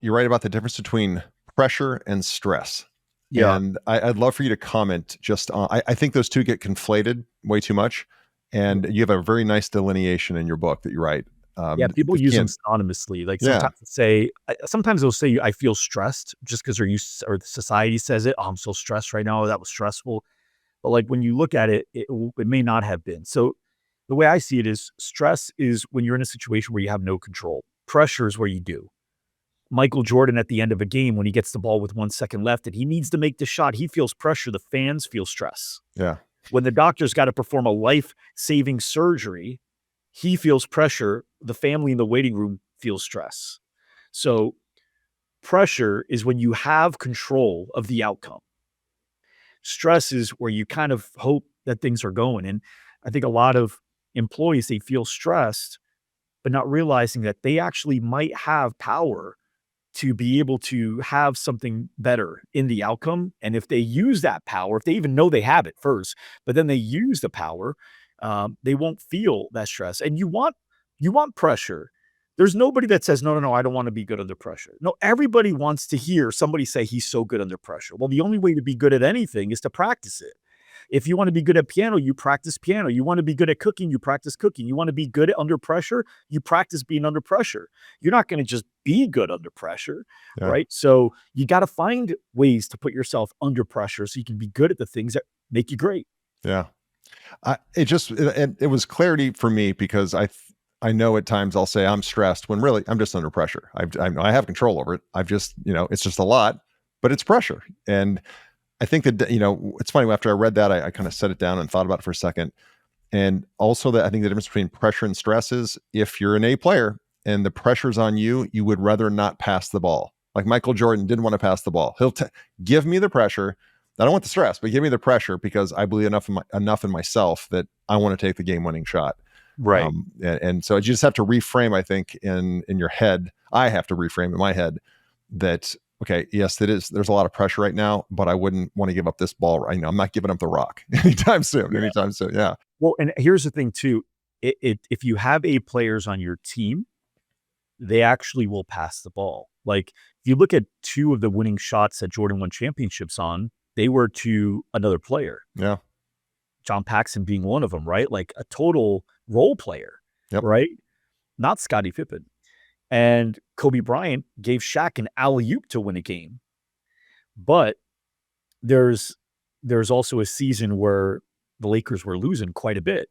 you write about the difference between pressure and stress. Yeah. And I'd love for you to comment just on, I think those two get conflated way too much. Yeah. And you have a very nice delineation in your book that you write. Yeah, people use them Again, synonymously. Like yeah, sometimes they'll say, I feel stressed just because they're used or the society says it. Oh, I'm so stressed right now. That was stressful. But like when you look at it, it may not have been. So the way I see it is stress is when you're in a situation where you have no control. Pressure is where you do. Michael Jordan at the end of a game, when he gets the ball with 1 second left and he needs to make the shot, he feels pressure. The fans feel stress. yeah, When the doctor's got to perform a life-saving surgery, he feels pressure. The family in the waiting room feels stress. So pressure is when you have control of the outcome. Stress is where you kind of hope that things are going. And I think a lot of employees, they feel stressed, but not realizing that they actually might have power to be able to have something better in the outcome. And if they use that power, if they even know they have it first, but then they use the power, they won't feel that stress. And you want pressure. There's nobody that says, no, no, no, I don't want to be good under pressure. No, everybody wants to hear somebody say he's so good under pressure. Well, the only way to be good at anything is to practice it. If you want to be good at piano, you practice piano. You want to be good at cooking, you practice cooking. You want to be good at under pressure, you practice being under pressure. You're not going to just be good under pressure, yeah, right? So you got to find ways to put yourself under pressure so you can be good at the things that make you great. yeah. It was clarity for me because I know at times I'll say I'm stressed when really I'm just under pressure. I have control over it. I've just, it's just a lot, but it's pressure. And I think that, it's funny, after I read that, I kind of set it down and thought about it for a second. And also that I think the difference between pressure and stress is if you're an A player and the pressure's on you, you would rather not pass the ball. Like Michael Jordan didn't want to pass the ball. Give me the pressure. I don't want the stress, but give me the pressure because I believe enough in myself that I want to take the game-winning shot. Right. And so you just have to reframe, I think, in your head. I have to reframe in my head that, okay, yes, it is. There's a lot of pressure right now, but I wouldn't want to give up this ball right now. I'm not giving up the rock anytime soon. Yeah. Anytime soon. Yeah. Well, and here's the thing too. If you have A players on your team, they actually will pass the ball. Like if you look at two of the winning shots that Jordan won championships on, they were to another player. Yeah. John Paxson being one of them, right? Like a total role player, Yep. right? Not Scottie Pippen. And Kobe Bryant gave Shaq an alley-oop to win a game. But there's also a season where the Lakers were losing quite a bit.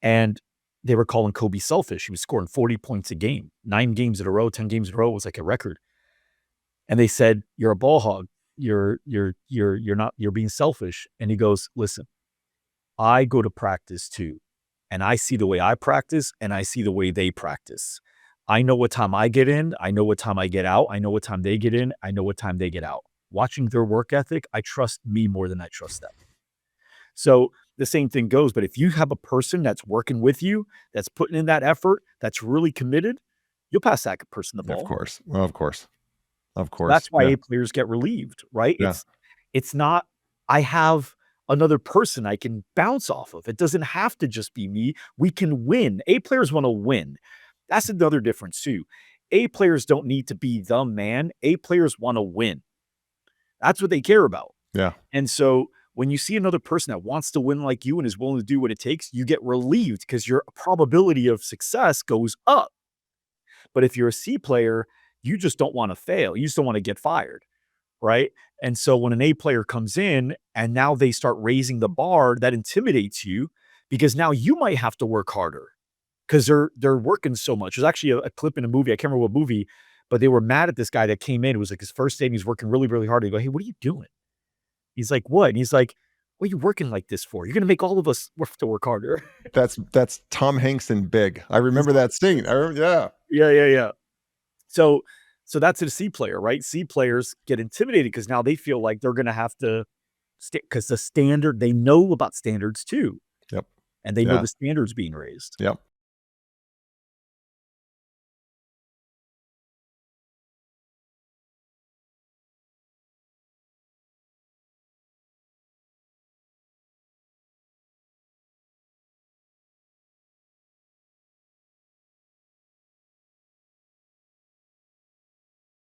And they were calling Kobe selfish. He was scoring 40 points a game, 9 games in a row, 10 games in a row was like a record. And they said, "You're a ball hog. You're being selfish." And he goes, "Listen, I go to practice too. And I see the way I practice and I see the way they practice. I know what time I get in. I know what time I get out. I know what time they get in. I know what time they get out. Watching their work ethic, I trust me more than I trust them." So the same thing goes. But if you have a person that's working with you, that's putting in that effort, that's really committed, you'll pass that person the Of ball. course. Well, of course. Of So course. that's why Yeah. A players get relieved, right? Yeah. It's not, I have another person I can bounce off of. It doesn't have to just be me. We can win. A players want to win. That's another difference too. A players don't need to be the man. A players want to win. That's what they care about. Yeah. And so when you see another person that wants to win like you and is willing to do what it takes, you get relieved because your probability of success goes up. But if you're a C player, you just don't want to fail. You just don't want to get fired. Right. And so when an A player comes in and now they start raising the bar, that intimidates you because now you might have to work harder because they're working so much. There's actually a clip in a movie. I can't remember what movie, but they were mad at this guy that came in. It was like his first day and he's working really, really hard. They go, "Hey, what are you doing?" He's like, "What?" And he's like, "What are you working like this for? You're going to make all of us have to work harder." That's Tom Hanks in Big. I remember that scene. Yeah. Yeah, yeah, yeah. So so that's a C player, right? C players get intimidated because now they feel like they're gonna have to because the standard, they know about standards too, Yep. and they know Yeah. the standards being raised. Yep.